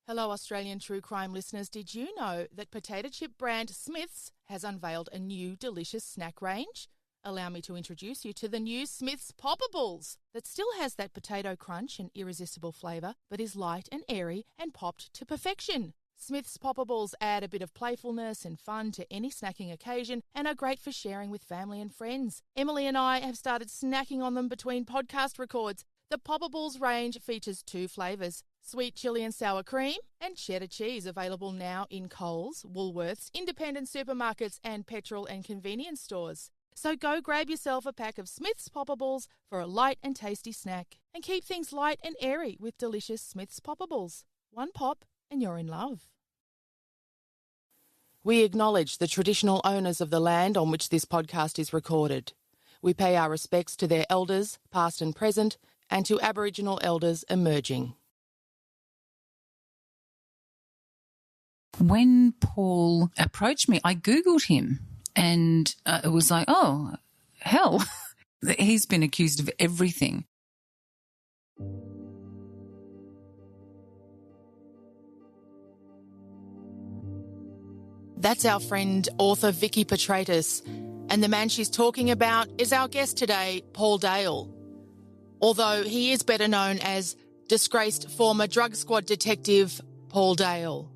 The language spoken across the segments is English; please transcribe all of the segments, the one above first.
Hello, Australian true crime listeners. Did you know that potato chip brand Smith's has unveiled a new delicious snack range? Allow me to introduce you to the new Smith's Poppables that still has that potato crunch and irresistible flavour, but is light and airy and popped to perfection. Smith's Poppables add a bit of playfulness and fun to any snacking occasion and are great for sharing with family and friends. Emily and I have started snacking on them between podcast records. The Poppables range features 2 flavours, sweet chilli and sour cream and cheddar cheese, available now in Coles, Woolworths, independent supermarkets and petrol and convenience stores. So go grab yourself a pack of Smith's Poppables for a light and tasty snack. And keep things light and airy with delicious Smith's Poppables. One pop and you're in love. We acknowledge the traditional owners of the land on which this podcast is recorded. We pay our respects to their elders, past and present, and to Aboriginal elders emerging. When Paul approached me, I Googled him and it was like, oh, hell, he's been accused of everything. That's our friend, author Vikki Petraitis, and the man she's talking about is our guest today, Paul Dale. Although he is better known as disgraced former drug squad detective Paul Dale.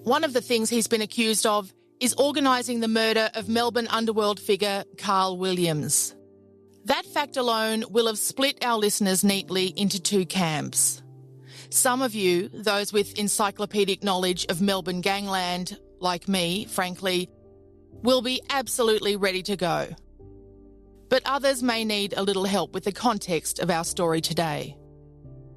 One of the things he's been accused of is organising the murder of Melbourne underworld figure Carl Williams. That fact alone will have split our listeners neatly into 2 camps. Some of you, those with encyclopedic knowledge of Melbourne gangland, like me, frankly, will be absolutely ready to go. But others may need a little help with the context of our story today.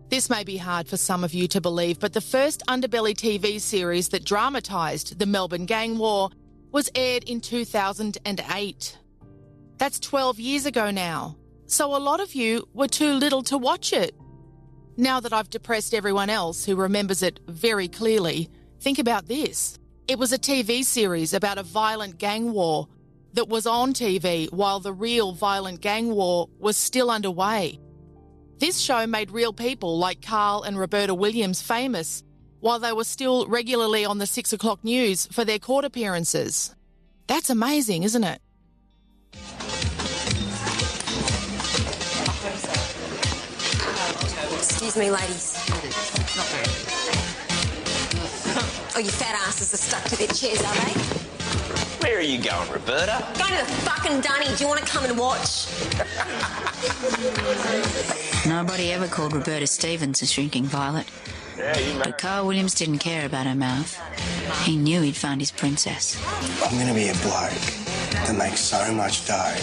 This may be hard for some of you to believe, but the first Underbelly TV series that dramatised the Melbourne Gang War was aired in 2008. That's 12 years ago now, so a lot of you were too little to watch it. Now that I've depressed everyone else who remembers it very clearly, think about this. It was a TV series about a violent gang war that was on TV while the real violent gang war was still underway. This show made real people like Carl and Roberta Williams famous while they were still regularly on the 6 o'clock news for their court appearances. That's amazing, isn't it? Excuse me, ladies. Oh, you fat asses are stuck to their chairs, are they? Where are you going, Roberta? Going to the fucking dunny. Do you want to come and watch? Nobody ever called Roberta Stevens a shrinking violet. Yeah, you But Carl Williams didn't care about her mouth. He knew he'd found his princess. I'm going to be a bloke that makes so much dough,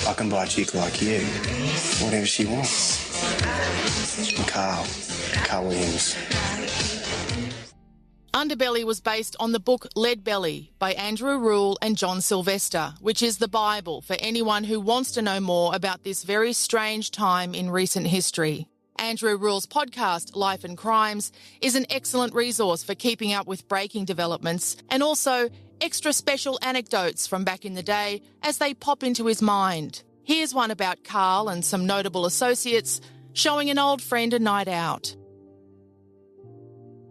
I can buy a chick like you whatever she wants. Carl Williams. Underbelly was based on the book Leadbelly by Andrew Rule and John Sylvester, which is the Bible for anyone who wants to know more about this very strange time in recent history. Andrew Rule's podcast, Life and Crimes, is an excellent resource for keeping up with breaking developments and also extra special anecdotes from back in the day as they pop into his mind. Here's one about Carl and some notable associates showing an old friend a night out.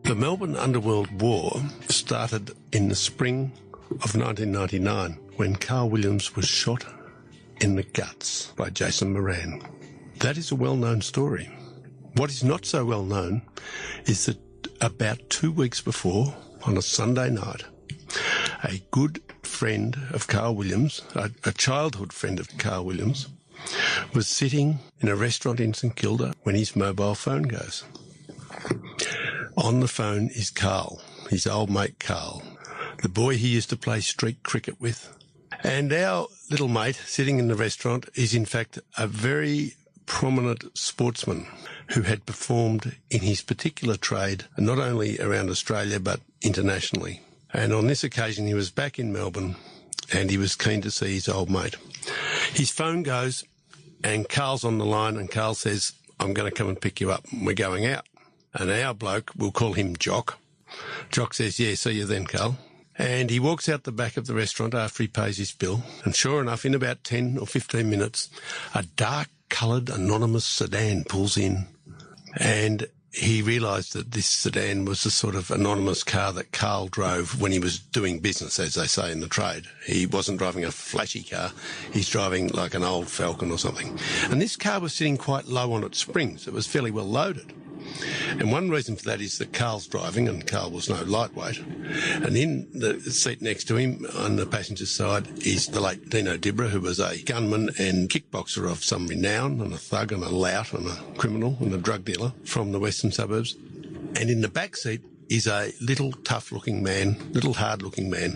The Melbourne Underworld War started in the spring of 1999 when Carl Williams was shot in the guts by Jason Moran. That is a well-known story. What is not so well known is that about 2 weeks before, on a Sunday night, a good friend of Carl Williams, a childhood friend of Carl Williams, was sitting in a restaurant in St Kilda when his mobile phone goes. On the phone is Carl, his old mate Carl, the boy he used to play street cricket with. And our little mate sitting in the restaurant is in fact a very prominent sportsman who had performed in his particular trade, not only around Australia but internationally. And on this occasion he was back in Melbourne and he was keen to see his old mate. His phone goes and Carl's on the line and Carl says, I'm going to come and pick you up. We're going out. And our bloke, we'll call him Jock. Jock says, yeah, see you then, Carl. And he walks out the back of the restaurant after he pays his bill. And sure enough, in about 10 or 15 minutes, a dark-coloured anonymous sedan pulls in. And he realised that this sedan was the sort of anonymous car that Carl drove when he was doing business, as they say in the trade. He wasn't driving a flashy car. He's driving like an old Falcon or something. And this car was sitting quite low on its springs. It was fairly well loaded. And one reason for that is that Carl's driving, and Carl was no lightweight. And in the seat next to him on the passenger side is the late Dino Dibra, who was a gunman and kickboxer of some renown, and a thug and a lout and a criminal and a drug dealer from the western suburbs. And in the back seat is a little tough-looking man, little hard-looking man,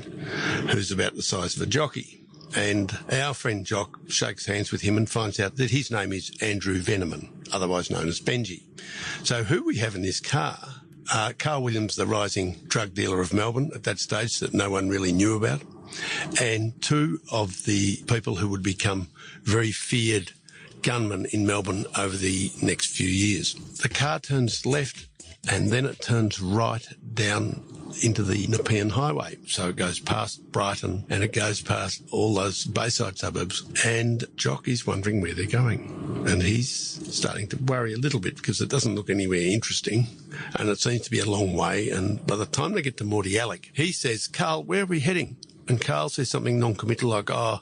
who's about the size of a jockey. And our friend Jock shakes hands with him and finds out that his name is Andrew Veneman, otherwise known as Benji. So who we have in this car are Carl Williams, the rising drug dealer of Melbourne at that stage that no one really knew about, and two of the people who would become very feared gunmen in Melbourne over the next few years. The car turns left and then it turns right down into the Nepean Highway. So it goes past Brighton and it goes past all those Bayside suburbs, and Jock is wondering where they're going. And he's starting to worry a little bit because it doesn't look anywhere interesting and it seems to be a long way. And by the time they get to Mordialloc, he says, "Carl, where are we heading?" And Carl says something non-committal like, "Oh,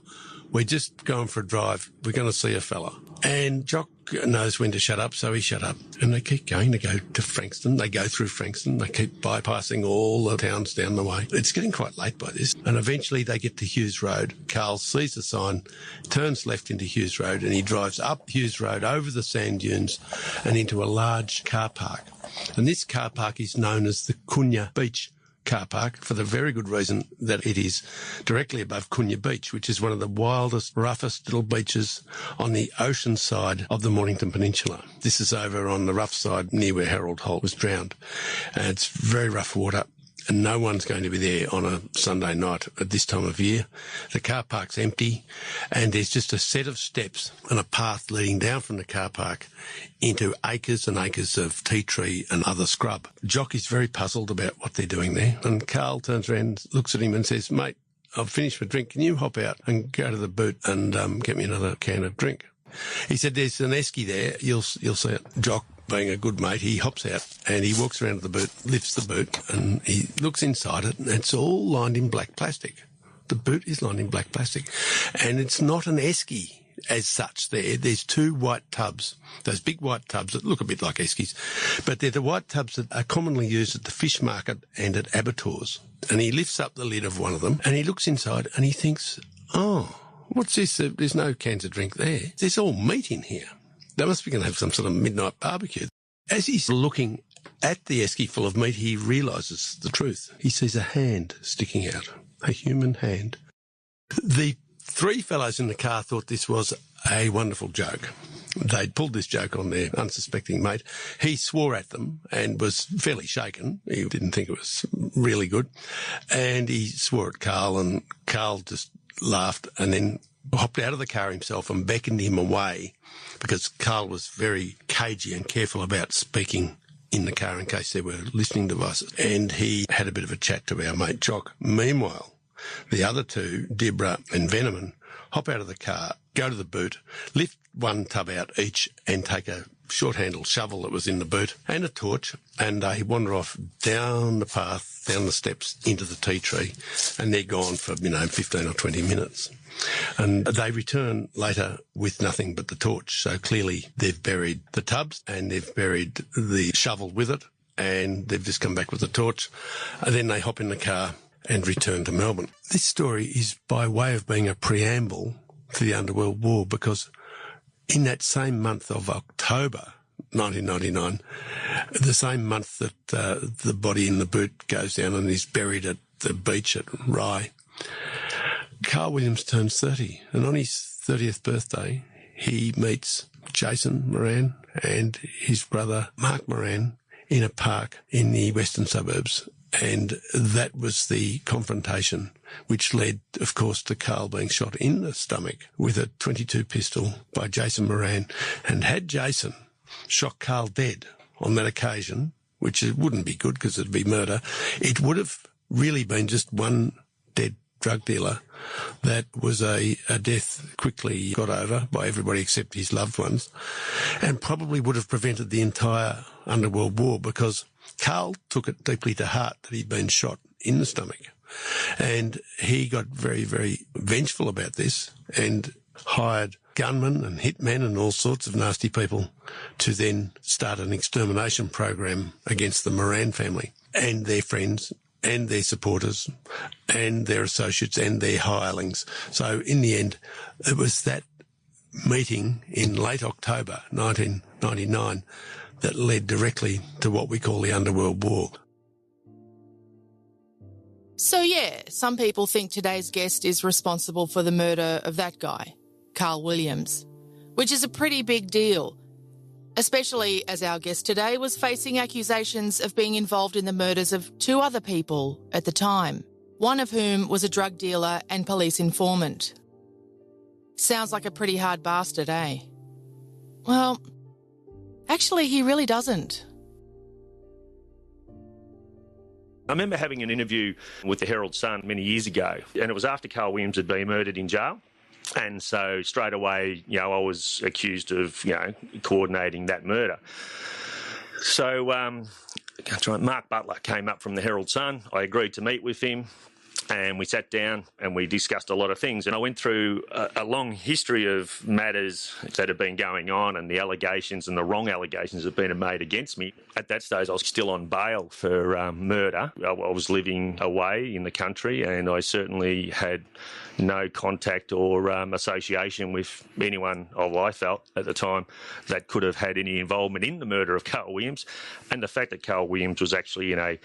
we're just going for a drive. We're going to see a fella." And Jock knows when to shut up, so he shut up. And they keep going. They go to Frankston. They go through Frankston. They keep bypassing all the towns down the way. It's getting quite late by this. And eventually they get to Hughes Road. Carl sees the sign, turns left into Hughes Road, and he drives up Hughes Road over the sand dunes and into a large car park. And this car park is known as the Cunha Beach car park for the very good reason that it is directly above Cunha Beach, which is one of the wildest, roughest little beaches on the ocean side of the Mornington Peninsula. This is over on the rough side near where Harold Holt was drowned. And it's very rough water, and no one's going to be there on a Sunday night at this time of year. The car park's empty, and there's just a set of steps and a path leading down from the car park into acres and acres of tea tree and other scrub. Jock is very puzzled about what they're doing there, and Carl turns around, looks at him and says, "Mate, I've finished my drink. Can you hop out and go to the boot and get me another can of drink?" He said, "There's an esky there. You'll see it." Jock, being a good mate, he hops out and he walks around to the boot, lifts the boot, and he looks inside it, and it's all lined in black plastic. The boot is lined in black plastic, and it's not an esky as such there. There's two white tubs, those big white tubs that look a bit like eskies, but they're the white tubs that are commonly used at the fish market and at abattoirs. And he lifts up the lid of one of them and he looks inside and he thinks, "Oh, what's this? There's no cans of drink there. There's all meat in here. They must be going to have some sort of midnight barbecue." As he's looking at the esky full of meat, he realises the truth. He sees a hand sticking out, a human hand. The three fellows in the car thought this was a wonderful joke. They'd pulled this joke on their unsuspecting mate. He swore at them and was fairly shaken. He didn't think it was really good. And he swore at Carl, and Carl just laughed and then hopped out of the car himself and beckoned him away, because Carl was very cagey and careful about speaking in the car in case there were listening devices. And he had a bit of a chat to our mate Jock. Meanwhile, the other two, Dibra and Veneman, hop out of the car, go to the boot, lift one tub out each and take a short-handled shovel that was in the boot and a torch, and they wander off down the path, down the steps into the tea tree, and they're gone for, 15 or 20 minutes. And they return later with nothing but the torch. So clearly they've buried the tubs and they've buried the shovel with it, and they've just come back with the torch. And then they hop in the car and return to Melbourne. This story is by way of being a preamble to the Underworld War, because in that same month of October 1999, the same month that the body in the boot goes down and is buried at the beach at Rye, Carl Williams turns 30, and on his 30th birthday, he meets Jason Moran and his brother Mark Moran in a park in the western suburbs. And that was the confrontation which led, of course, to Carl being shot in the stomach with a .22 pistol by Jason Moran. And had Jason shot Carl dead on that occasion, which it wouldn't be good because it'd be murder, it would have really been just one dead drug dealer, that was a death quickly got over by everybody except his loved ones, and probably would have prevented the entire underworld war, because Carl took it deeply to heart that he'd been shot in the stomach. And he got very, very vengeful about this and hired gunmen and hitmen and all sorts of nasty people to then start an extermination program against the Moran family and their friends and their supporters and their associates and their hirelings. So in the end, it was that meeting in late October 1999 that led directly to what we call the Underworld War. So yeah, some people think today's guest is responsible for the murder of that guy, Carl Williams, which is a pretty big deal, especially as our guest today was facing accusations of being involved in the murders of two other people at the time, one of whom was a drug dealer and police informant. Sounds like a pretty hard bastard, eh? Well, actually, he really doesn't. I remember having an interview with the Herald Sun many years ago, and it was after Carl Williams had been murdered in jail. And so straight away, I was accused of, coordinating that murder. So Mark Butler came up from the Herald Sun. I agreed to meet with him, and we sat down and we discussed a lot of things. And I went through a long history of matters that have been going on and the allegations and the wrong allegations that have been made against me. At that stage, I was still on bail for murder. I was living away in the country, and I certainly had no contact or association with anyone I felt at the time that could have had any involvement in the murder of Carl Williams. And the fact that Carl Williams was actually in a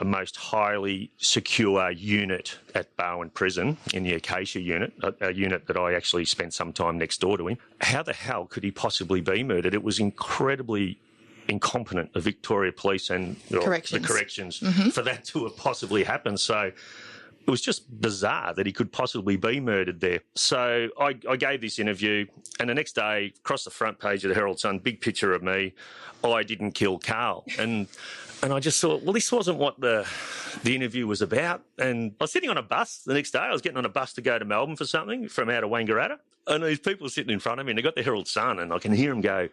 most highly secure unit at Barwon Prison, in the Acacia unit, a unit that I actually spent some time next door to him. How the hell could he possibly be murdered? It was incredibly incompetent of Victoria Police and the corrections for that to have possibly happened. So it was just bizarre that he could possibly be murdered there. So I gave this interview, and the next day, across the front page of the Herald Sun, big picture of me, I didn't kill Carl. And I just thought, well, this wasn't what the interview was about. And I was sitting on a bus the next day. I was getting on a bus to go to Melbourne for something from out of Wangaratta. And these people sitting in front of me, and they got the Herald Sun, and I can hear them go,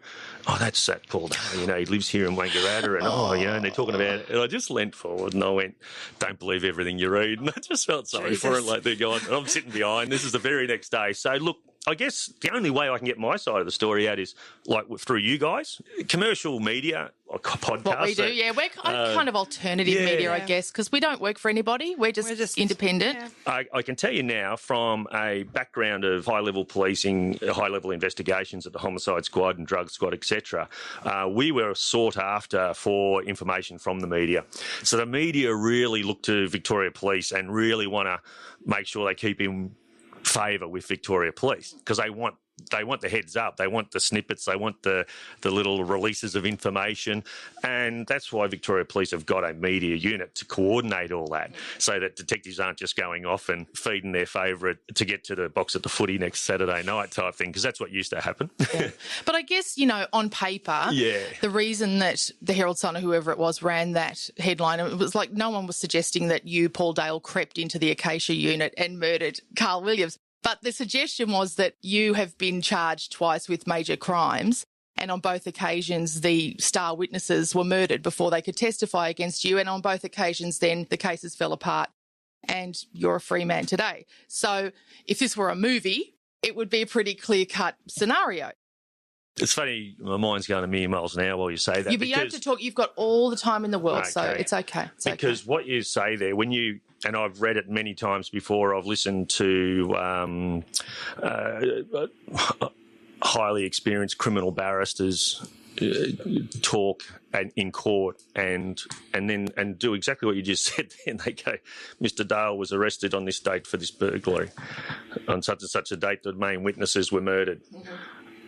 oh, that's that Paul Daly, he lives here in Wangaratta, and and they're talking about it. And I just leant forward and I went, don't believe everything you read. And I just felt sorry for it, like they're going, and I'm sitting behind. This is the very next day. So look, I guess the only way I can get my side of the story out is like through you guys, commercial media, like podcasts. What we do, we're kind of alternative media, I guess, because we don't work for anybody. We're just independent. Yeah. I can tell you now, from a background of high-level policing, high-level investigations at the Homicide Squad and Drug Squad, etc., we were sought after for information from the media. So the media really look to Victoria Police and really want to make sure they keep in favour with Victoria Police, because they want the heads up, they want the snippets, they want the little releases of information, and that's why Victoria Police have got a media unit to coordinate all that, so that detectives aren't just going off and feeding their favourite to get to the box at the footy next Saturday night type thing, because that's what used to happen. Yeah. But I guess, on paper, the reason that the Herald Sun or whoever it was ran that headline, it was like no one was suggesting that you, Paul Dale, crept into the Acacia unit and murdered Carl Williams. But the suggestion was that you have been charged twice with major crimes, and on both occasions the star witnesses were murdered before they could testify against you, and on both occasions then the cases fell apart and you're a free man today. So if this were a movie, it would be a pretty clear-cut scenario. It's funny, my mind's going a million miles an hour while you say that. You'd be able to talk, you've got all the time in the world, so it's okay. Because what you say there, when you, and I've read it many times before, I've listened to highly experienced criminal barristers talk in court and do exactly what you just said. And they go, Mr. Dale was arrested on this date for this burglary. On such and such a date, the main witnesses were murdered. Mm-hmm.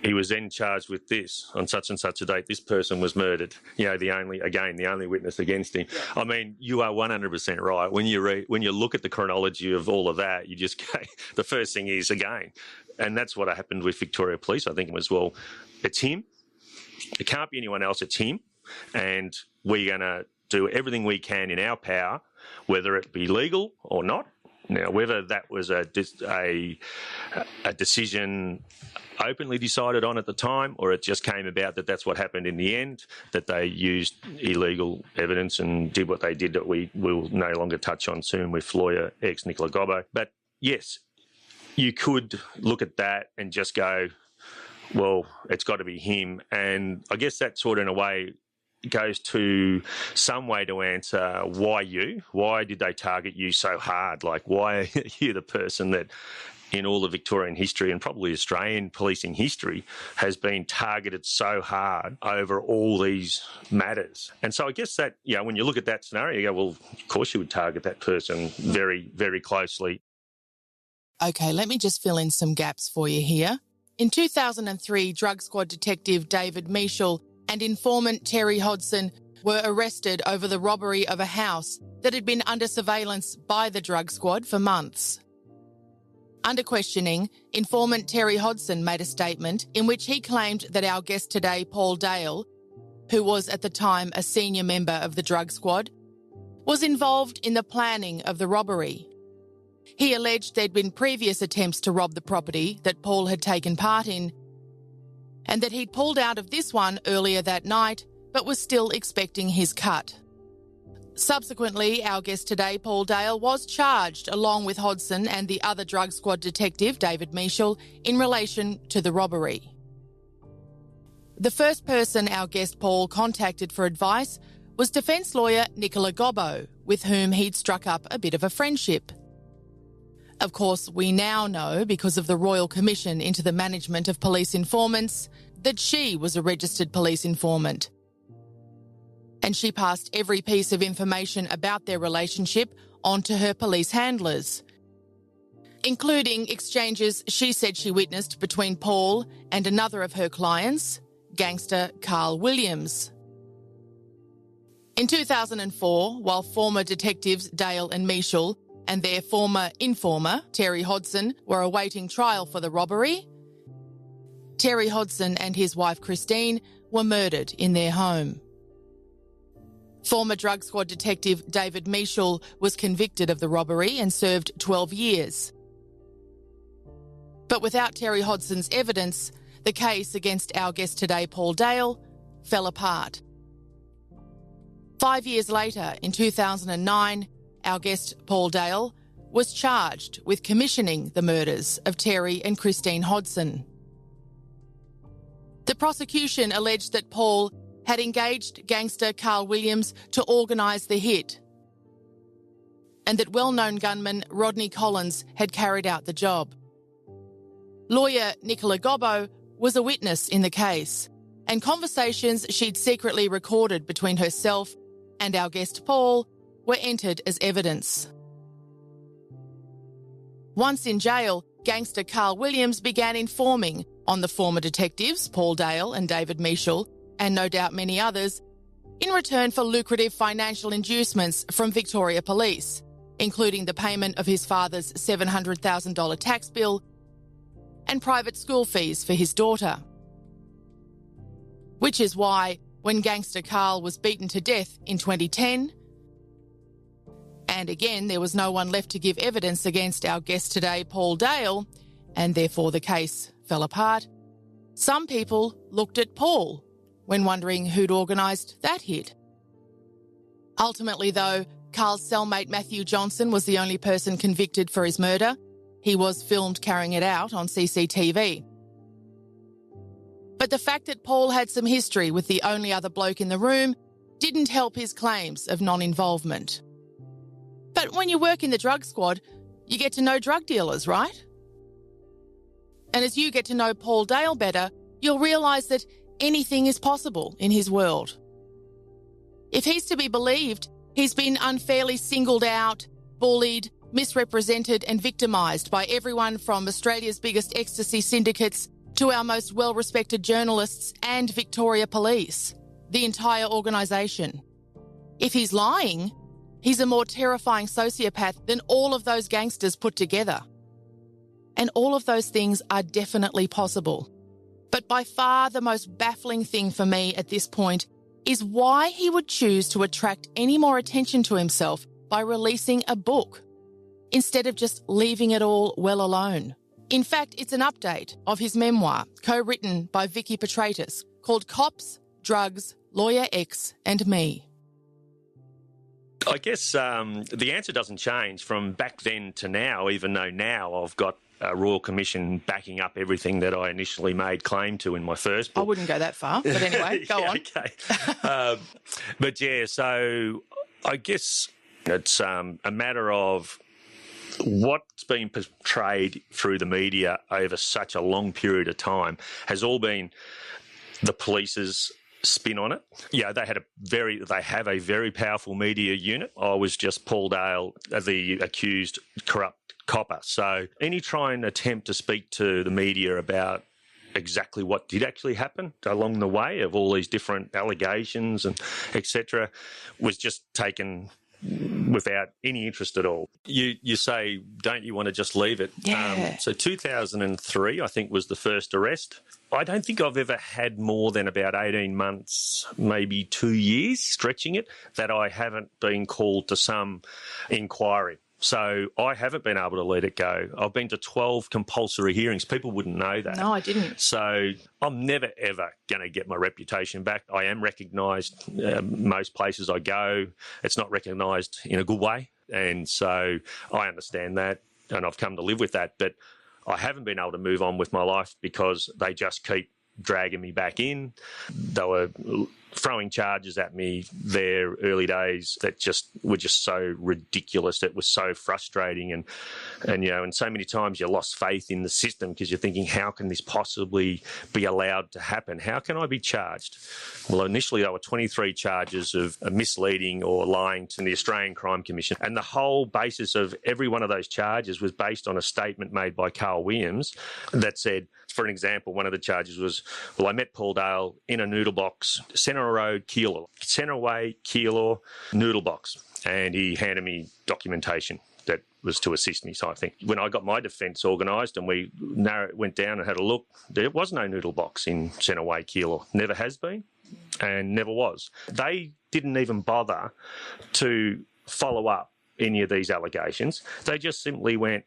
He was then charged with this. On such and such a date, this person was murdered. The only witness against him. Yeah. I mean, you are 100% right. When you look at the chronology of all of that, you just go, the first thing is, again, and that's what happened with Victoria Police. I think as well, it's him. It can't be anyone else. It's him. And we're going to do everything we can in our power, whether it be legal or not, Now, whether that was a decision openly decided on at the time, or it just came about that that's what happened in the end, that they used illegal evidence and did what they did that we will no longer touch on soon with lawyer ex Nicola Gobbo. But yes, you could look at that and just go, well, it's got to be him. And I guess that sort of in a way goes to some way to answer why did they target you so hard? Like, why are you the person that in all the Victorian history and probably Australian policing history has been targeted so hard over all these matters? And so I guess that, when you look at that scenario, you go, well, of course you would target that person very, very closely. Okay, let me just fill in some gaps for you here. In 2003, Drug Squad detective David Michel and informant Terry Hodson were arrested over the robbery of a house that had been under surveillance by the Drug Squad for months. Under questioning, informant Terry Hodson made a statement in which he claimed that our guest today, Paul Dale, who was at the time a senior member of the Drug Squad, was involved in the planning of the robbery. He alleged there'd been previous attempts to rob the property that Paul had taken part in, and that he'd pulled out of this one earlier that night but was still expecting his cut. Subsequently, our guest today, Paul Dale, was charged along with Hodson and the other Drug Squad detective, David Michel, in relation to the robbery. The first person our guest Paul contacted for advice was defence lawyer Nicola Gobbo, with whom he'd struck up a bit of a friendship. Of course, we now know, because of the Royal Commission into the Management of Police Informants, that she was a registered police informant. And she passed every piece of information about their relationship on to her police handlers, including exchanges she said she witnessed between Paul and another of her clients, gangster Carl Williams. In 2004, while former detectives Dale and Michel and their former informer, Terry Hodson, were awaiting trial for the robbery, Terry Hodson and his wife Christine were murdered in their home. Former Drug Squad detective David Michel was convicted of the robbery and served 12 years. But without Terry Hodson's evidence, the case against our guest today, Paul Dale, fell apart. 5 years later, in 2009, our guest Paul Dale was charged with commissioning the murders of Terry and Christine Hodson. The prosecution alleged that Paul had engaged gangster Carl Williams to organise the hit, and that well-known gunman Rodney Collins had carried out the job. Lawyer Nicola Gobbo was a witness in the case, and conversations she'd secretly recorded between herself and our guest Paul were entered as evidence. Once in jail, gangster Carl Williams began informing on the former detectives, Paul Dale and David Michel, and no doubt many others, in return for lucrative financial inducements from Victoria Police, including the payment of his father's $700,000 tax bill and private school fees for his daughter. Which is why, when gangster Carl was beaten to death in 2010, and again there was no one left to give evidence against our guest today, Paul Dale, and therefore the case fell apart, some people looked at Paul when wondering who'd organised that hit. Ultimately, though, Carl's cellmate Matthew Johnson was the only person convicted for his murder. He was filmed carrying it out on CCTV. But the fact that Paul had some history with the only other bloke in the room didn't help his claims of non-involvement. But when you work in the drug squad, you get to know drug dealers, right? And as you get to know Paul Dale better, you'll realise that anything is possible in his world. If he's to be believed, he's been unfairly singled out, bullied, misrepresented and victimised by everyone from Australia's biggest ecstasy syndicates to our most well-respected journalists and Victoria Police, the entire organisation. If he's lying, he's a more terrifying sociopath than all of those gangsters put together. And all of those things are definitely possible. But by far the most baffling thing for me at this point is why he would choose to attract any more attention to himself by releasing a book. instead of just leaving it all well alone. In fact, it's an update of his memoir, co-written by Vikki Petraitis, called Cops, Drugs, Lawyer X and Me. I guess the answer doesn't change from back then to now, even though now I've got a Royal Commission backing up everything that I initially made claim to in my first book. I wouldn't go that far, but anyway, go on. Okay. But yeah, so I guess it's a matter of what's been portrayed through the media over such a long period of time has all been the police's spin on it. Yeah, they have a very powerful media unit. I was just Paul Dale, the accused corrupt copper. So any try and attempt to speak to the media about exactly what did actually happen along the way of all these different allegations and etc. was just taken without any interest at all. You say, don't you want to just leave it? Yeah. So 2003, I think, was the first arrest. I don't think I've ever had more than about 18 months, maybe 2 years, stretching it, that I haven't been called to some inquiry. So I haven't been able to let it go. I've been to 12 compulsory hearings. People wouldn't know that. No, I didn't. So I'm never, ever going to get my reputation back. I am recognised most places I go. It's not recognised in a good way. And so I understand that, and I've come to live with that. But I haven't been able to move on with my life because they just keep dragging me back in. They were throwing charges at me their early days that were just so ridiculous. It was so frustrating, and and so many times you lost faith in the system because you're thinking, how can this possibly be allowed to happen? How can I be charged? Well, initially there were 23 charges of misleading or lying to the Australian Crime Commission, and the whole basis of every one of those charges was based on a statement made by Carl Williams that said, for an example, one of the charges was, well, I met Paul Dale in a noodle box, Centre Road, Keilor, Centre Way, Keilor, noodle box. And he handed me documentation that was to assist me. So I think when I got my defence organised and we went down and had a look, there was no noodle box in Centre Way, Keilor. Never has been and never was. They didn't even bother to follow up any of these allegations. They just simply went,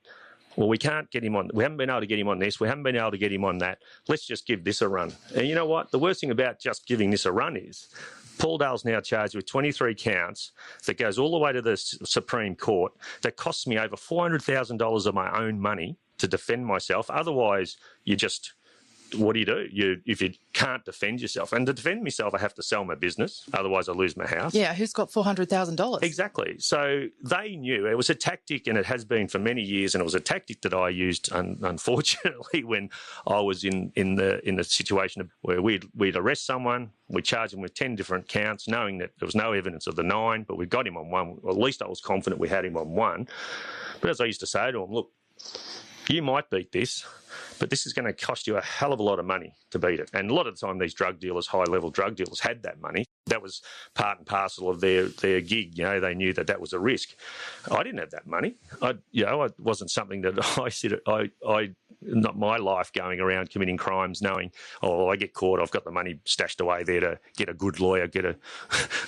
well, we can't get him on. We haven't been able to get him on this. We haven't been able to get him on that. Let's just give this a run. And you know what? The worst thing about just giving this a run is Paul Dale's now charged with 23 counts that goes all the way to the Supreme Court that costs me over $400,000 of my own money to defend myself. Otherwise, what do? If you can't defend yourself? And to defend myself, I have to sell my business. Otherwise, I lose my house. Yeah, who's got $400,000? Exactly. So they knew it was a tactic, and it has been for many years. And it was a tactic that I used, unfortunately, when I was in the situation where we'd arrest someone, we charge them with 10 different counts, knowing that there was no evidence of the 9, but we got him on one. Or at least I was confident we had him on one. But as I used to say to him, look, you might beat this, but this is going to cost you a hell of a lot of money to beat it. And a lot of the time these drug dealers, high-level drug dealers, had that money. That was part and parcel of their gig. They knew that was a risk. I didn't have that money. It wasn't something that not my life going around committing crimes knowing, I get caught, I've got the money stashed away there to get a good lawyer,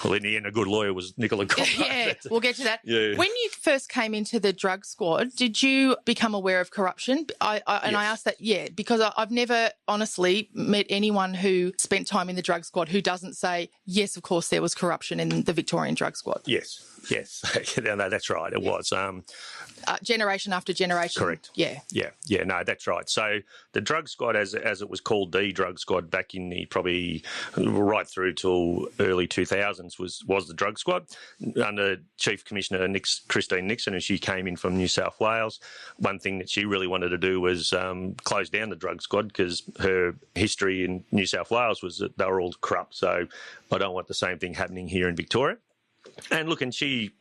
well, in the end, a good lawyer was Nicola Copper. Yeah, we'll get to that. Yeah. When you first came into the drug squad, did you become aware of corruption? I asked that, because I've never honestly met anyone who spent time in the drug squad who doesn't say, yes, of course, there was corruption in the Victorian drug squad. Yes. No, that's right. It was. Generation after generation. Correct. Yeah. No, that's right. So the drug squad, as it was called, the drug squad back in the probably right through till early 2000s was the drug squad under Chief Commissioner Christine Nixon, and she came in from New South Wales. One thing that she really wanted to do was close down the drug squad because her history in New South Wales was that they were all corrupt. So I don't want the same thing happening here in Victoria. And look, and she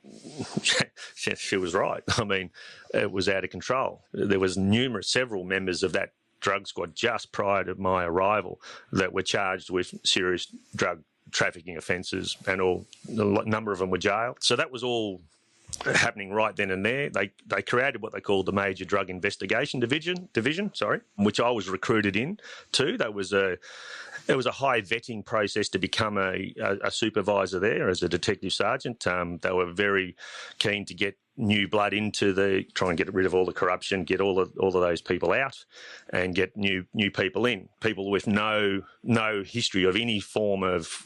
was right. I mean, it was out of control. There was several members of that drug squad just prior to my arrival that were charged with serious drug trafficking offences, and a number of them were jailed. So that was all happening right then and there. They created what they called the Major Drug Investigation Division, which I was recruited in too. It was a high vetting process to become a supervisor there as a detective sergeant. They were very keen to get new blood into try and get rid of all the corruption, get all of those people out, and get new people in, people with no history of any form of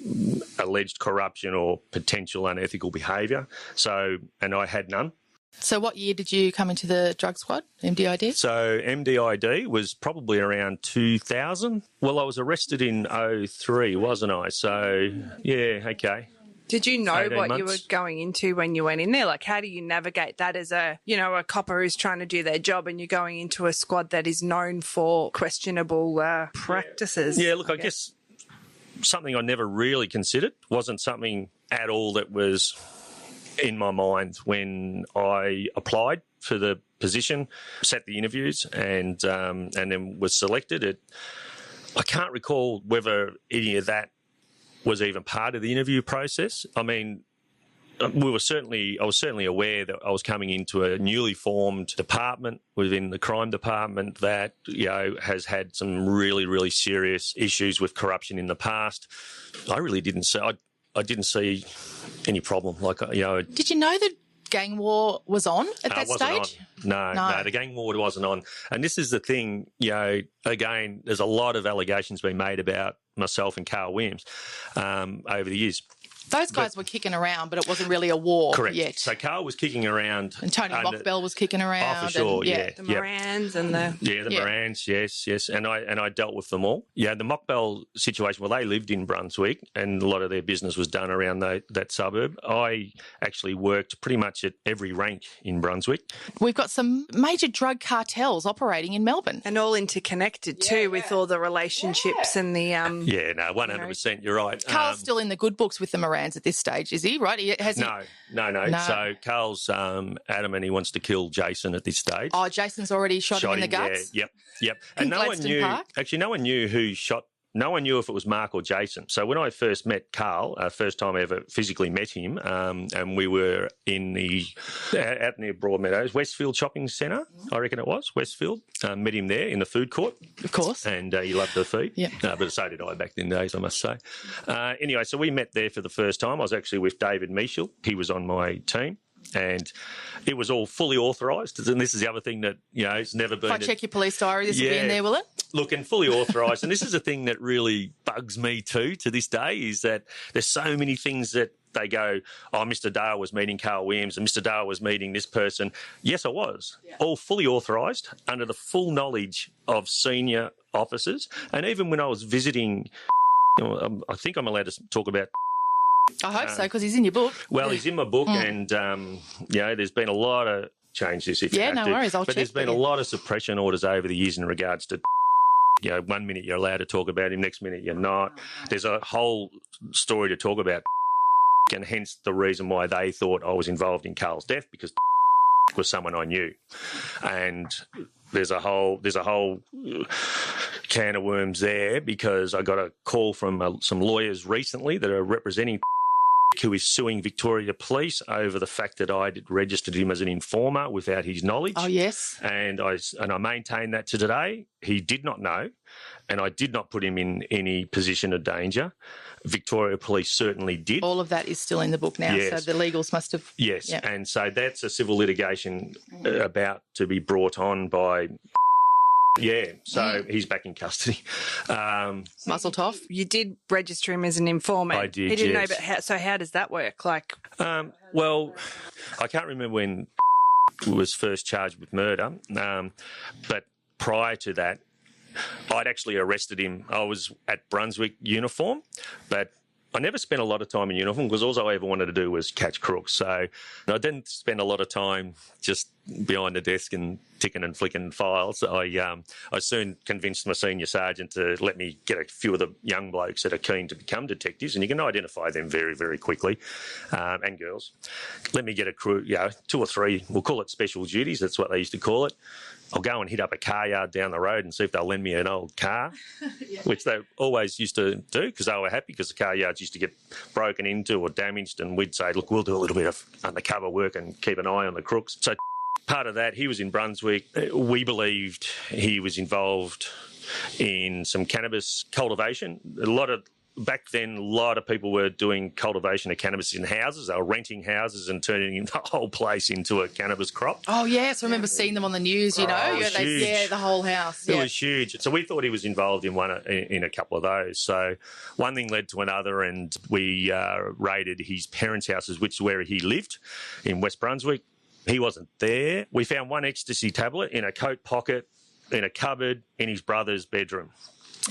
alleged corruption or potential unethical behaviour. So, and I had none. So what year did you come into the drug squad, MDID? So MDID was probably around 2000. Well, I was arrested in 03, wasn't I? So, yeah, okay. Did you know what months. you were going into when you went in there? Like, how do you navigate that as a copper who's trying to do their job and you're going into a squad that is known for questionable practices? Yeah, look, I guess something I never really considered. Wasn't something at all that was in my mind when I applied for the position, sat the interviews, and then was selected. I can't recall whether any of that was even part of the interview process. I mean, I was certainly aware that I was coming into a newly formed department within the crime department that, has had some really, really serious issues with corruption in the past. I really didn't see. I didn't see any problem. Did you know the gang war was on at that stage? No, the gang war wasn't on. And this is the thing, again, there's a lot of allegations being made about myself and Carl Williams over the years. Those guys were kicking around, but it wasn't really a war yet. So Carl was kicking around. And Tony Mockbell was kicking around. Oh, for sure, The Morans and the... Yeah, the Morans, yes. And I dealt with them all. Yeah, the Mockbell situation, well, they lived in Brunswick and a lot of their business was done around that suburb. I actually worked pretty much at every rank in Brunswick. We've got some major drug cartels operating in Melbourne. And all interconnected too with all the relationships and the... 100%, you're right. Carl's still in the good books with the Morans at this stage, is he? Right? No. So Carl's adamant he wants to kill Jason at this stage. Oh, Jason's already shot him in the guts? Yeah, yep. And no one knew who shot. No one knew if it was Mark or Jason. So when I first met Carl, first time I ever physically met him, and we were out near Broadmeadows, Westfield Shopping Centre, I reckon it was, Westfield. Met him there in the food court. Of course. And he loved the food. Yeah. But so did I back in the days, I must say. Anyway, so we met there for the first time. I was actually with David Michel. He was on my team. And it was all fully authorised. And this is the other thing that, it's never been... If I check your police diary, this will be in there, will it? Look, and fully authorised. And this is a thing that really bugs me too to this day, is that there's so many things that they go, oh, Mr. Dale was meeting Carl Williams and Mr. Dale was meeting this person. Yes, I was. Yeah. All fully authorised, under the full knowledge of senior officers. And even when I was visiting, I think I'm allowed to talk about... I hope so, because he's in your book. Well, he's in my book, and there's been a lot of change this. If you have no to. worries, I'll but check. There's been a lot of suppression orders over the years in regards to. 1 minute you're allowed to talk about him, next minute you're not. There's a whole story to talk about, and hence the reason why they thought I was involved in Carl's death, because was someone I knew, and there's a whole can of worms there, because I got a call from some lawyers recently that are representing who is suing Victoria Police over the fact that I registered him as an informer without his knowledge. Oh, yes. And I maintain that to today. He did not know, and I did not put him in any position of danger. Victoria Police certainly did. All of that is still in the book now, yes. So the legals must have... Yes, yep. And so that's a civil litigation about to be brought on by... Yeah, so he's back in custody. Muzzle tough. You did register him as an informant. I did, He didn't yes. know, but how does that work? Well, I can't remember when was first charged with murder, but prior to that, I'd actually arrested him. I was at Brunswick uniform, but I never spent a lot of time in uniform because all I ever wanted to do was catch crooks. So I didn't spend a lot of time just behind the desk and ticking and flicking files. I soon convinced my senior sergeant to let me get a few of the young blokes that are keen to become detectives, and you can identify them very, very quickly, and girls. Let me get a crew, 2 or 3, we'll call it special duties, that's what they used to call it. I'll go and hit up a car yard down the road and see if they'll lend me an old car, which they always used to do because they were happy because the car yards used to get broken into or damaged, and we'd say, look, we'll do a little bit of undercover work and keep an eye on the crooks. So part of that, he was in Brunswick. We believed he was involved in some cannabis cultivation. A lot of back then, a lot of people were doing cultivation of cannabis in houses. They were renting houses and turning the whole place into a cannabis crop. Oh, yes. I remember seeing them on the news, you know. it was huge. The whole house. It was huge. So we thought he was involved in in a couple of those. So one thing led to another, and we raided his parents' houses, which is where he lived in West Brunswick. He wasn't there. We found one ecstasy tablet in a coat pocket, in a cupboard, in his brother's bedroom.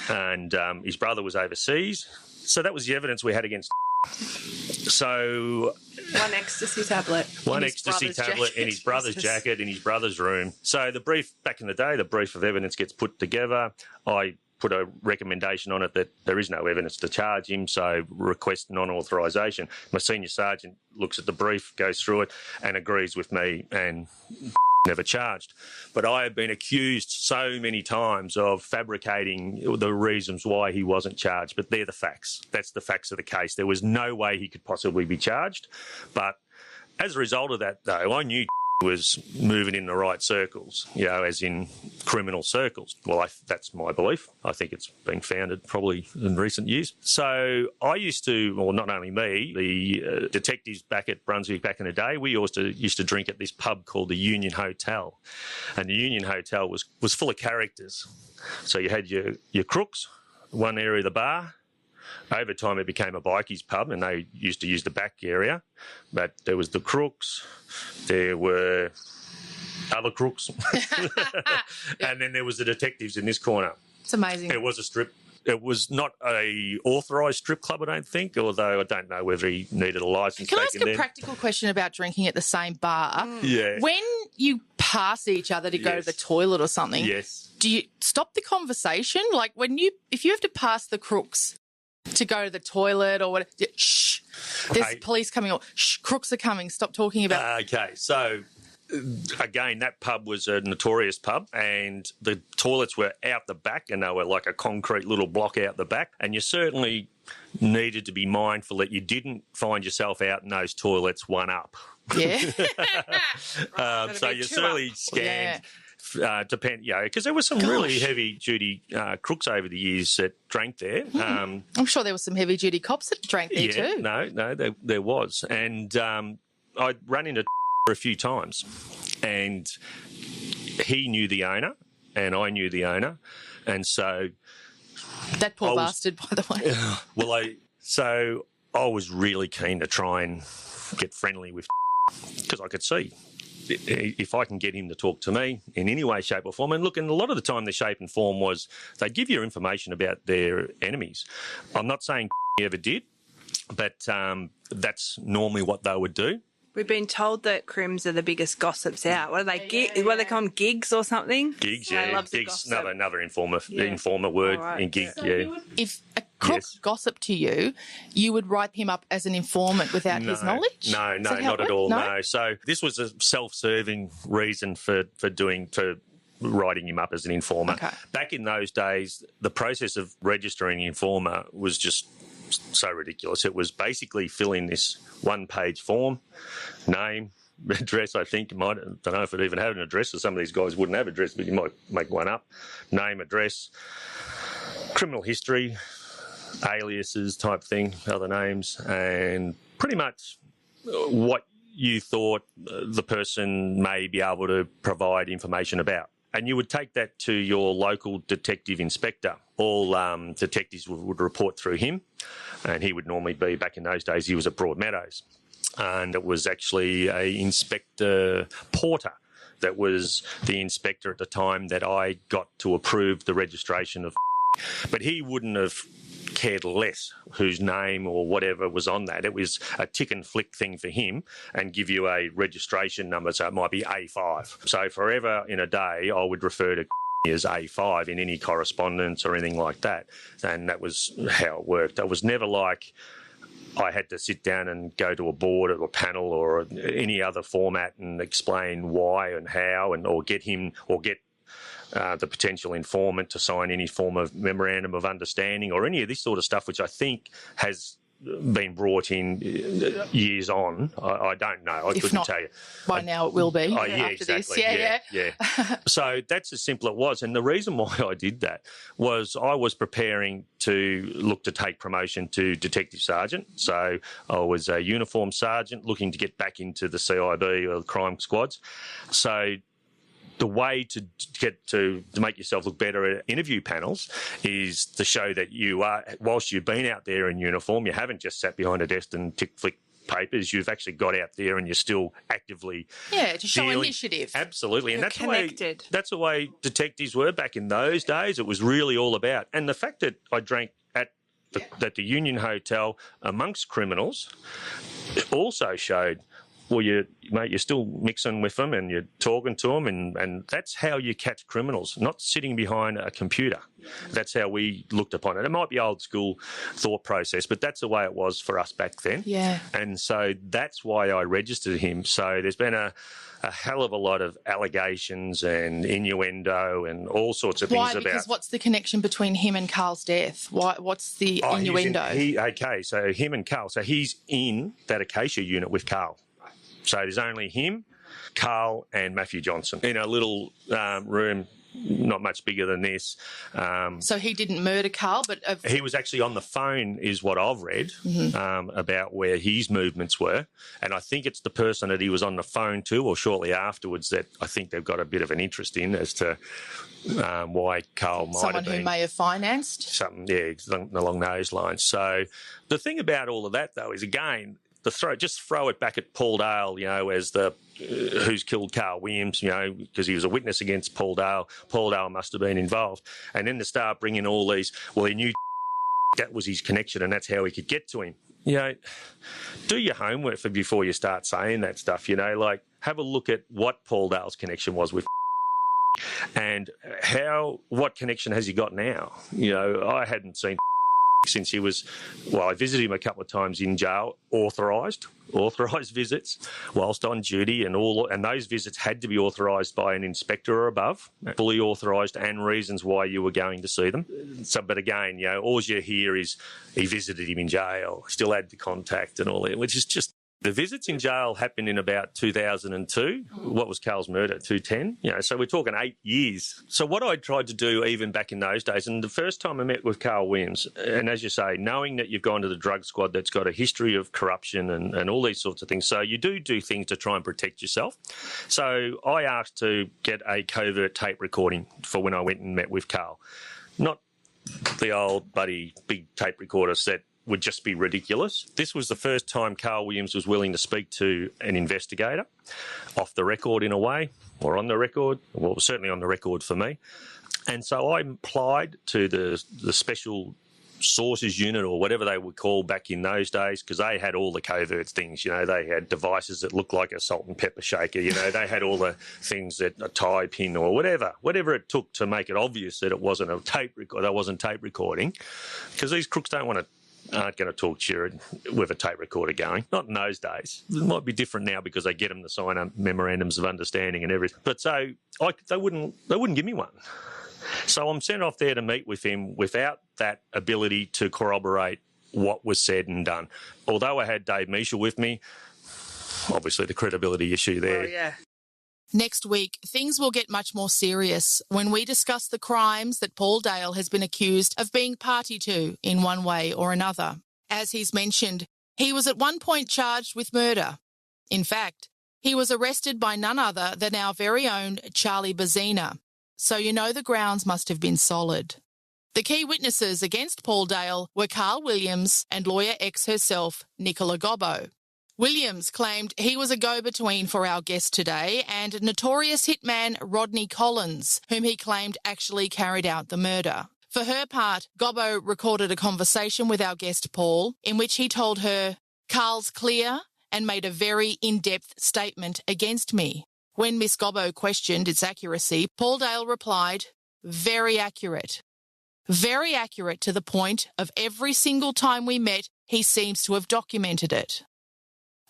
And his brother was overseas. So that was the evidence we had against. So one ecstasy tablet. One ecstasy tablet in his brother's jacket in his brother's room. So the brief, back in the day, the brief of evidence gets put together. I put a recommendation on it that there is no evidence to charge him, so request non-authorisation. My senior sergeant looks at the brief, goes through it and agrees with me, and never charged. But I have been accused so many times of fabricating the reasons why he wasn't charged, but they're the facts. That's the facts of the case. There was no way he could possibly be charged. But as a result of that, though, I knew was moving in the right circles, you know, as in criminal circles. Well, that's my belief. I think it's been founded probably in recent years. So I used to, well, not only me, the detectives back at Brunswick back in the day, we used to drink at this pub called the Union Hotel. And the Union Hotel was full of characters. So you had your crooks, one area of the bar. Over time, it became a bikies pub, and they used to use the back area. But there was the crooks, there were other crooks, and then there was the detectives in this corner. It's amazing. It was a strip. It was not a authorised strip club, I don't think, although I don't know whether he needed a licence. Can I ask a practical question about drinking at the same bar? Yeah. When you pass each other to go to the toilet or something, yes, do you stop the conversation? Like if you have to pass the crooks to go to the toilet or what? Shh, there's police coming. Or shh, crooks are coming. Stop talking about. Okay, so again, that pub was a notorious pub, and the toilets were out the back, and they were like a concrete little block out the back. And you certainly needed to be mindful that you didn't find yourself out in those toilets one up. Yeah. So you certainly scanned. Yeah. Because there were some really heavy-duty crooks over the years that drank there. I'm sure there were some heavy-duty cops that drank there too. No, there was. And I'd run into a few times, and he knew the owner, and I knew the owner, and so... That poor bastard, by the way. Well, I was really keen to try and get friendly with because I could see if I can get him to talk to me in any way, shape or form. And look, and a lot of the time the shape and form was they'd give you information about their enemies. I'm not saying he ever did, but that's normally what they would do. We've been told that crims are the biggest gossips out. What are they? What do they call them? Gigs or something? Gigs, yeah. Gigs, another informer word in gig, so if a crook gossiped to you, you would write him up as an informant without his knowledge? No, not at all, no. So this was a self-serving reason for writing him up as an informer. Okay. Back in those days, the process of registering an informer was just so ridiculous. It was basically fill in this one-page form, name, address, I think. I don't know if it even had an address, so some of these guys wouldn't have an address, but you might make one up. Name, address, criminal history, aliases type thing, other names, and pretty much what you thought the person may be able to provide information about. And you would take that to your local detective inspector. All detectives would report through him, and he would normally be, back in those days, he was at Broadmeadows. And it was actually a Inspector Porter that was the inspector at the time that I got to approve the registration of. But he wouldn't have cared less whose name or whatever was on that. It was a tick and flick thing for him and give you a registration number, so it might be A5. So forever in a day, I would refer to as A5 in any correspondence or anything like that. And that was how it worked. It was never like I had to sit down and go to a board or a panel or any other format and explain why and how, and or get the potential informant to sign any form of memorandum of understanding or any of this sort of stuff, which I think has been brought in years on, I don't know. I couldn't tell you. By now it will be. Oh, yeah, after exactly. this. Yeah. So that's as simple as it was. And the reason why I did that was I was preparing to look to take promotion to detective sergeant. So I was a uniformed sergeant looking to get back into the CIB or the crime squads. So the way to get to make yourself look better at interview panels is to show that you are, whilst you've been out there in uniform, you haven't just sat behind a desk and flick papers, you've actually got out there and you're still actively to show initiative. Absolutely. And Connected. that's the way detectives were back in those days. It was really all about. And the fact that I drank at the Union Hotel amongst criminals also showed, well, you're still mixing with them and you're talking to them, and that's how you catch criminals, not sitting behind a computer. That's how we looked upon it. It might be old school thought process, but that's the way it was for us back then. Yeah. And so that's why I registered him. So there's been a hell of a lot of allegations and innuendo and all sorts of things about... Why? Because what's the connection between him and Carl's death? What's the innuendo? So him and Carl. So he's in that Acacia unit with Carl. So there's only him, Carl and Matthew Johnson in a little room, not much bigger than this. So he didn't murder Carl, but... He was actually on the phone, is what I've read, about where his movements were. And I think it's the person that he was on the phone to or shortly afterwards that I think they've got a bit of an interest in as to why Carl might have been... Someone who may have financed? Something, along those lines. So the thing about all of that, though, is, again... just throw it back at Paul Dale, as the who's killed Carl Williams, because he was a witness against Paul Dale. Paul Dale must have been involved. And then to start bringing all these, well, he knew that was his connection and that's how he could get to him. Do your homework before you start saying that stuff, have a look at what Paul Dale's connection was with and what connection has he got now? I hadn't seen since he was, I visited him a couple of times in jail, authorised visits whilst on duty, and those visits had to be authorised by an inspector or above, fully authorised, and reasons why you were going to see them. So, but again, all you hear is he visited him in jail, still had the contact and all that, which is just... The visits in jail happened in about 2002. What was Carl's murder? 2010? So we're talking 8 years. So what I tried to do even back in those days, and the first time I met with Carl Williams, and as you say, knowing that you've gone to the drug squad that's got a history of corruption and all these sorts of things, so you do things to try and protect yourself. So I asked to get a covert tape recording for when I went and met with Carl. Not the old buddy big tape recorder set would just be ridiculous. This was the first time Carl Williams was willing to speak to an investigator, off the record in a way, or on the record, well, certainly on the record for me. And so I applied to the special sources unit or whatever they would call back in those days, because they had all the covert things. They had devices that looked like a salt and pepper shaker. They had all the things that a tie pin or whatever it took to make it obvious that it wasn't a tape record. That wasn't tape recording, because these crooks aren't going to talk to you with a tape recorder going. Not in those days. It might be different now because they get them to sign up memorandums of understanding and everything. But so they wouldn't give me one. So I'm sent off there to meet with him without that ability to corroborate what was said and done. Although I had Dave Mischel with me, obviously the credibility issue there. Oh, yeah. Next week, things will get much more serious when we discuss the crimes that Paul Dale has been accused of being party to in one way or another. As he's mentioned, he was at one point charged with murder. In fact, he was arrested by none other than our very own Charlie Bazina. So the grounds must have been solid. The key witnesses against Paul Dale were Carl Williams and lawyer X herself, Nicola Gobbo. Williams claimed he was a go-between for our guest today and notorious hitman Rodney Collins, whom he claimed actually carried out the murder. For her part, Gobbo recorded a conversation with our guest Paul in which he told her, "Carl's clear," and made a very in-depth statement against me. When Miss Gobbo questioned its accuracy, Paul Dale replied, "Very accurate. Very accurate to the point of every single time we met, he seems to have documented it."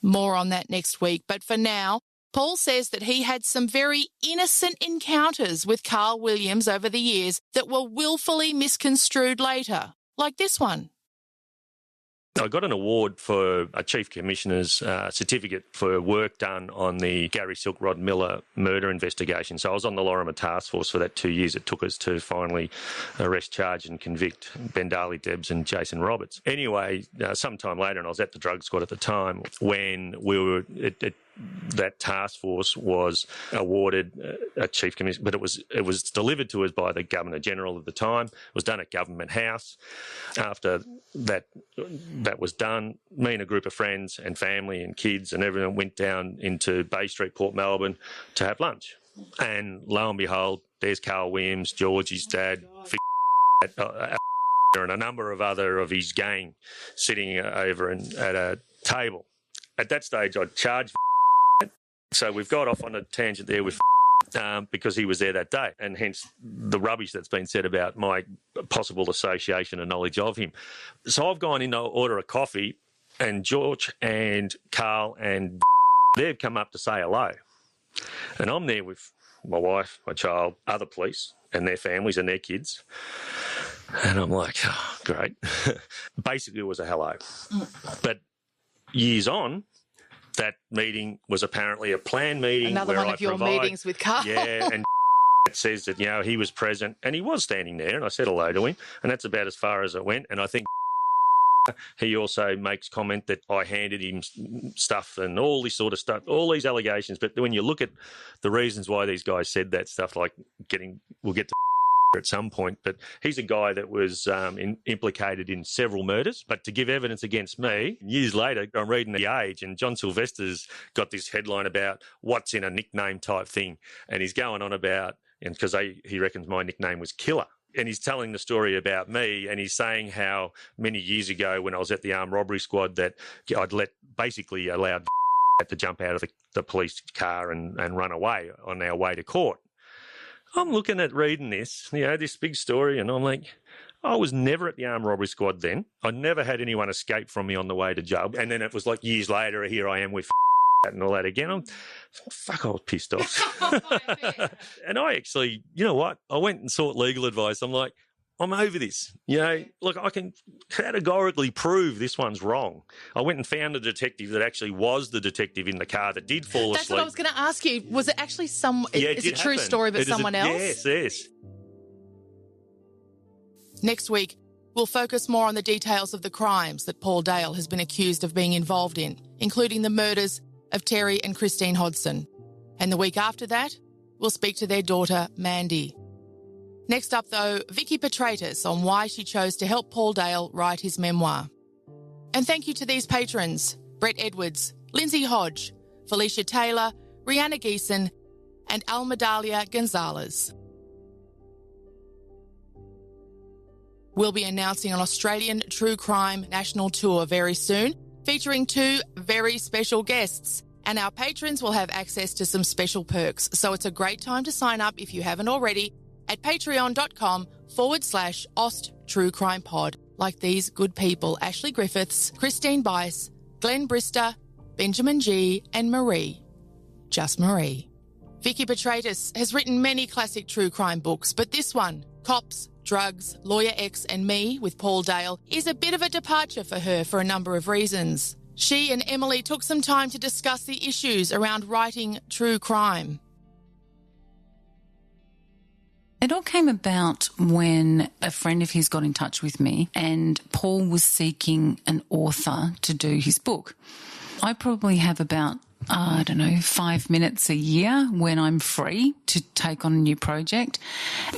More on that next week, but for now, Paul says that he had some very innocent encounters with Carl Williams over the years that were willfully misconstrued later, like this one. I got an award for a Chief Commissioner's certificate for work done on the Gary Silk Rod Miller murder investigation. So I was on the Lorimer Task Force for that 2 years. It took us to finally arrest, charge and convict Bendali Debs and Jason Roberts. Anyway, sometime later, and I was at the drug squad at the time, when we were... that task force was awarded a chief commissioner, but it was delivered to us by the Governor General at the time. It was done at Government House. After that was done, me and a group of friends and family and kids and everyone went down into Bay Street, Port Melbourne, to have lunch. And lo and behold, there's Carl Williams, Georgie's dad, and a number of other of his gang sitting over at a table. At that stage, I'd charged. So we've got off on a tangent there with because he was there that day, and hence the rubbish that's been said about my possible association and knowledge of him. So I've gone in to order a coffee, and George and Carl and they've come up to say hello. And I'm there with my wife, my child, other police and their families and their kids. And I'm like, oh, great. Basically, it was a hello. But years on, that meeting was apparently a planned meeting. Another one of your meetings with Carl. Yeah, and it says that, he was present and he was standing there, and I said hello to him, and that's about as far as it went. And I think he also makes comment that I handed him stuff and all this sort of stuff, all these allegations. But when you look at the reasons why these guys said that stuff, like we'll get to at some point, but he's a guy that was implicated in several murders. But to give evidence against me, years later, I'm reading The Age, and John Sylvester's got this headline about what's in a nickname type thing, and he's going on about, and because he reckons my nickname was Killer. And he's telling the story about me, and he's saying how many years ago when I was at the armed robbery squad that I'd allowed to jump out of the police car and run away on our way to court. I'm looking at reading this, this big story, and I'm like, I was never at the armed robbery squad then. I never had anyone escape from me on the way to jail. And then it was like years later, here I am with and all that again. I was pissed off. And I actually, you know what? I went and sought legal advice. I'm like, I'm over this. Look, I can categorically prove this one's wrong. I went and found a detective that actually was the detective in the car that did fall asleep. That's what I was going to ask you. Was it actually it's a true story, but someone else? Yes. Next week, we'll focus more on the details of the crimes that Paul Dale has been accused of being involved in, including the murders of Terry and Christine Hodson. And the week after that, we'll speak to their daughter, Mandy. Next up, though, Vikki Petraitis on why she chose to help Paul Dale write his memoir. And thank you to these patrons: Brett Edwards, Lindsay Hodge, Felicia Taylor, Rihanna Geeson, and Almedalia Gonzalez. We'll be announcing an Australian True Crime National Tour very soon, featuring 2 very special guests. And our patrons will have access to some special perks. So it's a great time to sign up if you haven't already at patreon.com/Aust True Crime Pod, like these good people: Ashley Griffiths, Christine Bice, Glenn Brister, Benjamin G, and Marie. Just Marie. Vikki Petraitis has written many classic true crime books, but this one, Cops, Drugs, Lawyer X and Me with Paul Dale, is a bit of a departure for her for a number of reasons. She and Emily took some time to discuss the issues around writing true crime. It all came about when a friend of his got in touch with me, and Paul was seeking an author to do his book. I probably have about, 5 minutes a year when I'm free to take on a new project.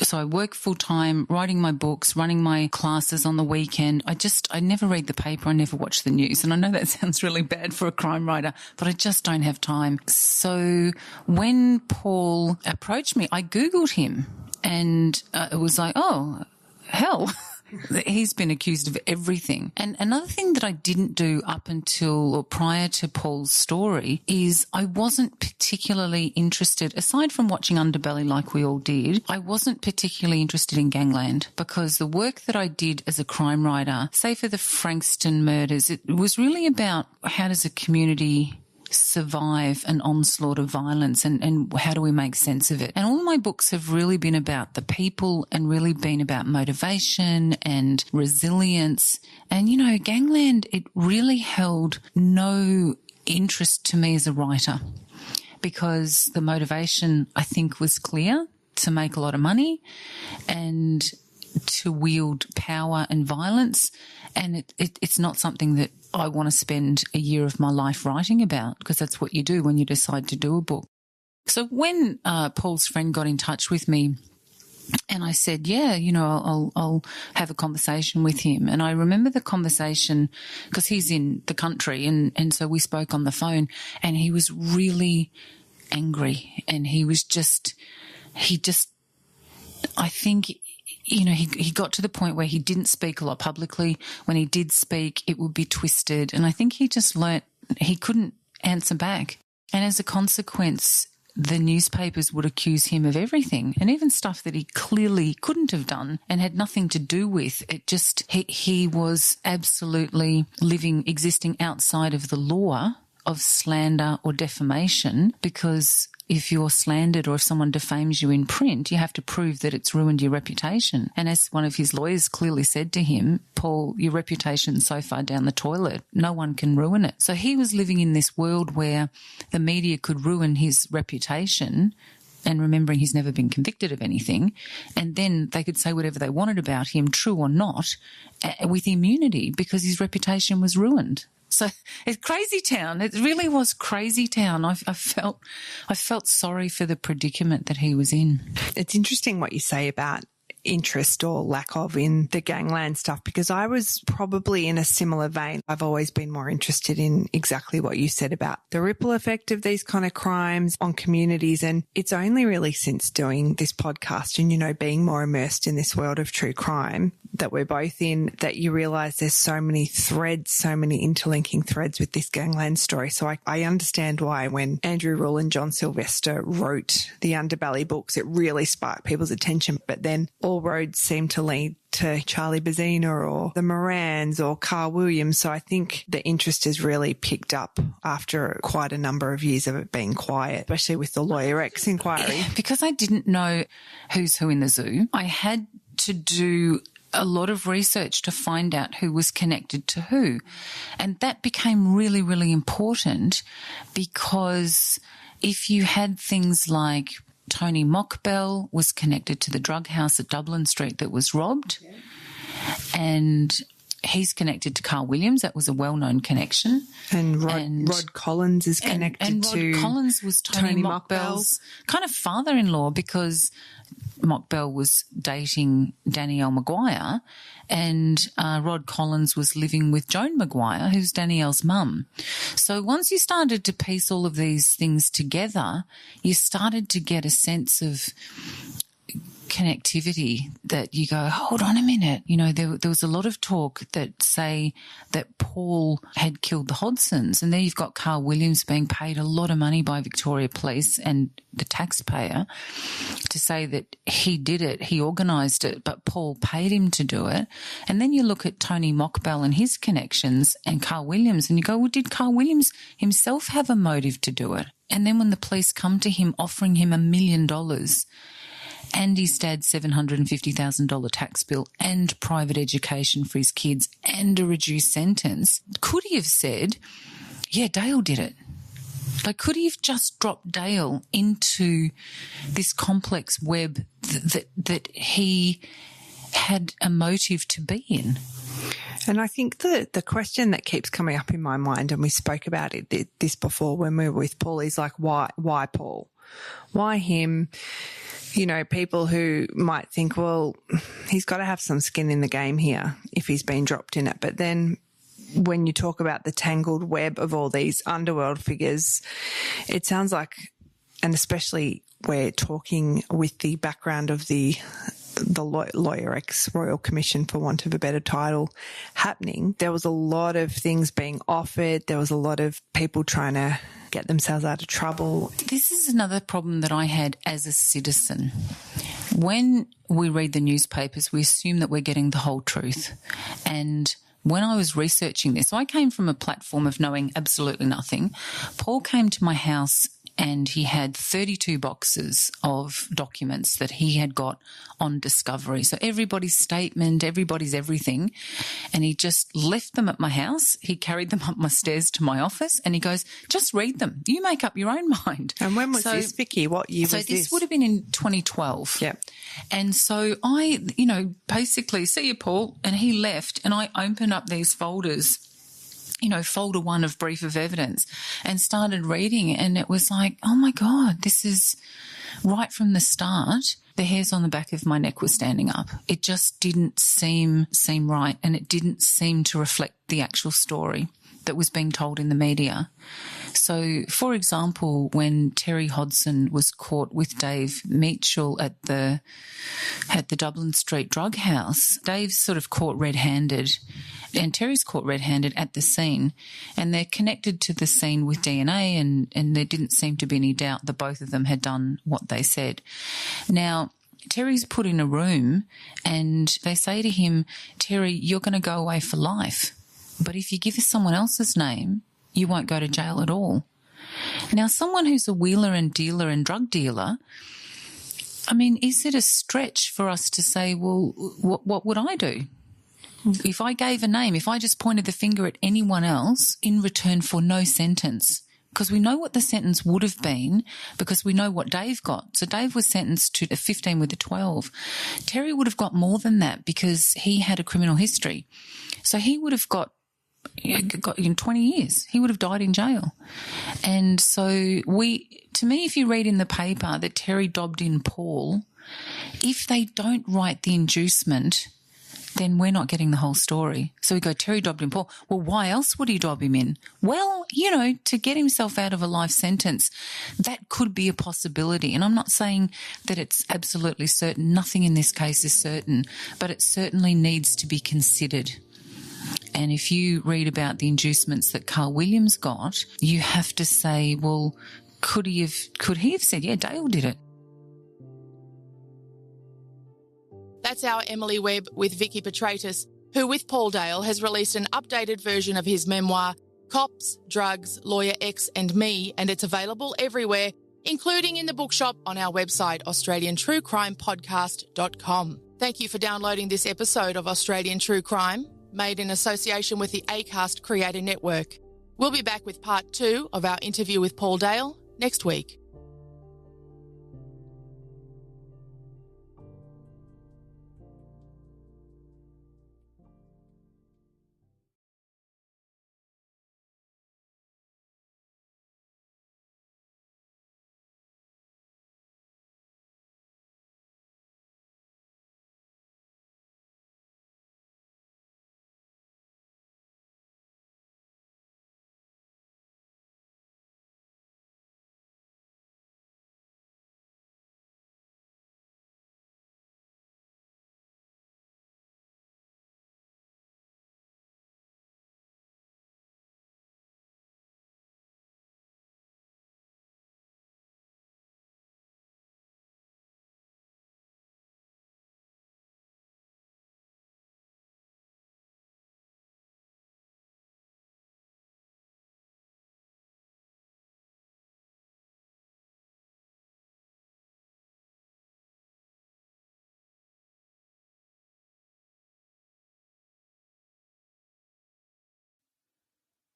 So I work full time, writing my books, running my classes on the weekend. I never read the paper. I never watch the news. And I know that sounds really bad for a crime writer, but I just don't have time. So when Paul approached me, I Googled him, and it was like, oh, hell. He's been accused of everything. And another thing that I didn't do up until or prior to Paul's story is I wasn't particularly interested, aside from watching Underbelly like we all did, I wasn't particularly interested in gangland, because the work that I did as a crime writer, say for the Frankston murders, it was really about how does a community survive an onslaught of violence, and how do we make sense of it? And all my books have really been about the people and really been about motivation and resilience. And, you know, Gangland, it really held no interest to me as a writer because the motivation, I think, was clear: to make a lot of money and to wield power and violence. And it's not something that I want to spend a year of my life writing about, because that's what you do when you decide to do a book. So when Paul's friend got in touch with me and I said, yeah, you know, I'll have a conversation with him. And I remember the conversation because he's in the country, and so we spoke on the phone, and he was really angry, and I think, you know, he got to the point where he didn't speak a lot publicly. When he did speak, it would be twisted. And I think he just learnt he couldn't answer back. And as a consequence, the newspapers would accuse him of everything, and even stuff that he clearly couldn't have done and had nothing to do with. It just, he was absolutely existing outside of the law of slander or defamation, because if you're slandered or if someone defames you in print, you have to prove that it's ruined your reputation. And as one of his lawyers clearly said to him, Paul, your reputation's so far down the toilet, no one can ruin it. So he was living in this world where the media could ruin his reputation, and remembering he's never been convicted of anything, and then they could say whatever they wanted about him, true or not, with immunity, because his reputation was ruined. So it's crazy town. It really was crazy town. I felt sorry for the predicament that he was in. It's interesting what you say about interest or lack of in the gangland stuff, because I was probably in a similar vein. I've always been more interested in exactly what you said about the ripple effect of these kind of crimes on communities. And it's only really since doing this podcast and, you know, being more immersed in this world of true crime that we're both in, that you realise there's so many threads, so many interlinking threads with this gangland story. So I understand why when Andrew Rule and John Sylvester wrote the Underbelly books, it really sparked people's attention. But then all roads seem to lead to Charlie Bazina or the Morans or Carl Williams. So I think the interest has really picked up after quite a number of years of it being quiet, especially with the Lawyer X inquiry. Because I didn't know who's who in the zoo, I had to do a lot of research to find out who was connected to who. And that became really, really important, because if you had things like Tony Mockbell was connected to the drug house at Dublin Street that was robbed, and he's connected to Carl Williams. That was a well-known connection. And Rod Collins is connected to... And Rod Collins was Tony Mockbell's kind of father-in-law, because Mockbell was dating Danielle Maguire, and Rod Collins was living with Joan Maguire, who's Danielle's mum. So once you started to piece all of these things together, you started to get a sense of connectivity that you go, hold on a minute. You know, there was a lot of talk that say that Paul had killed the Hodgsons, and there you've got Carl Williams being paid a lot of money by Victoria Police and the taxpayer to say that he did it, he organised it, but Paul paid him to do it. And then you look at Tony Mockbell and his connections and Carl Williams, and you go, well, did Carl Williams himself have a motive to do it? And then when the police come to him offering him $1 million and his dad's $750,000 tax bill and private education for his kids and a reduced sentence, could he have said, yeah, Dale did it? Like, could he have just dropped Dale into this complex web that he had a motive to be in? And I think the question that keeps coming up in my mind, and we spoke about this before when we were with Paul, is like, why Paul? Why him? You know, people who might think, well, he's got to have some skin in the game here if he's been dropped in it. But then when you talk about the tangled web of all these underworld figures, it sounds like, and especially we're talking with the background of the Lawyer X Royal Commission, for want of a better title, happening, there was a lot of things being offered. There was a lot of people trying to get themselves out of trouble. This is another problem that I had as a citizen. When we read the newspapers, we assume that we're getting the whole truth. And when I was researching this, so I came from a platform of knowing absolutely nothing. Paul came to my house and he had 32 boxes of documents that he had got on discovery. So everybody's statement, everybody's everything. And he just left them at my house. He carried them up my stairs to my office and he goes, just read them. You make up your own mind. And when was this, Vikki? What year was this? So this would have been in 2012. Yeah. And so I, basically, see you, Paul, and he left and I opened up these folders, folder 1 of brief of evidence, and started reading, and it was like, oh my God, this is right from the start. The hairs on the back of my neck were standing up. It just didn't seem right, and it didn't seem to reflect the actual story that was being told in the media. So, for example, when Terry Hodson was caught with Dave Meachell at the Dublin Street drug house, Dave's sort of caught red-handed and Terry's caught red-handed at the scene, and they're connected to the scene with DNA, and there didn't seem to be any doubt that both of them had done what they said. Now, Terry's put in a room and they say to him, Terry, you're going to go away for life, but if you give us someone else's name, you won't go to jail at all. Now, someone who's a wheeler and dealer and drug dealer, I mean, is it a stretch for us to say, well, what would I do? If I gave a name, if I just pointed the finger at anyone else in return for no sentence, because we know what the sentence would have been because we know what Dave got. So Dave was sentenced to a 15 with a 12. Terry would have got more than that because he had a criminal history. So he would have got in 20 years. He would have died in jail. And so to me, if you read in the paper that Terry dobbed in Paul, if they don't write the inducement, then we're not getting the whole story. So we go, Terry dobbed in Paul. Well, why else would he dob him in? Well, to get himself out of a life sentence, that could be a possibility. And I'm not saying that it's absolutely certain. Nothing in this case is certain, but it certainly needs to be considered. And if you read about the inducements that Carl Williams got, you have to say, well, could he have said, yeah, Dale did it? That's our Emily Webb with Vikki Petraitis, who with Paul Dale has released an updated version of his memoir, Cops, Drugs, Lawyer X and Me, and it's available everywhere, including in the bookshop on our website, AustralianTrueCrimePodcast.com. Thank you for downloading this episode of Australian True Crime, made in association with the Acast Creator Network. We'll be back with part 2 of our interview with Paul Dale next week.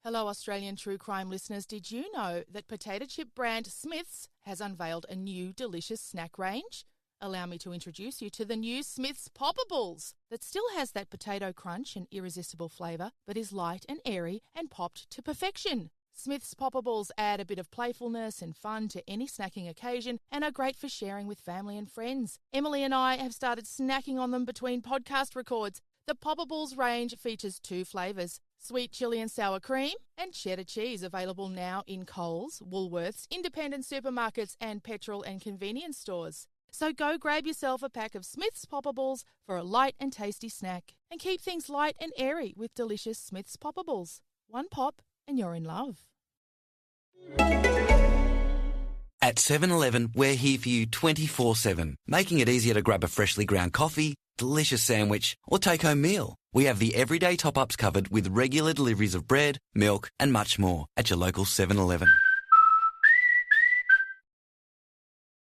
Hello, Australian True Crime listeners. Did you know that potato chip brand Smith's has unveiled a new delicious snack range? Allow me to introduce you to the new Smith's Poppables that still has that potato crunch and irresistible flavour, but is light and airy and popped to perfection. Smith's Poppables add a bit of playfulness and fun to any snacking occasion and are great for sharing with family and friends. Emily and I have started snacking on them between podcast records. The Poppables range features 2 flavours, sweet chilli and sour cream and cheddar cheese, available now in Coles, Woolworths, independent supermarkets and petrol and convenience stores. So go grab yourself a pack of Smith's Poppables for a light and tasty snack. And keep things light and airy with delicious Smith's Poppables. One pop and you're in love. At 7-Eleven, we're here for you 24/7, making it easier to grab a freshly ground coffee, delicious sandwich, or take-home meal. We have the everyday top-ups covered with regular deliveries of bread, milk and much more at your local 7-Eleven.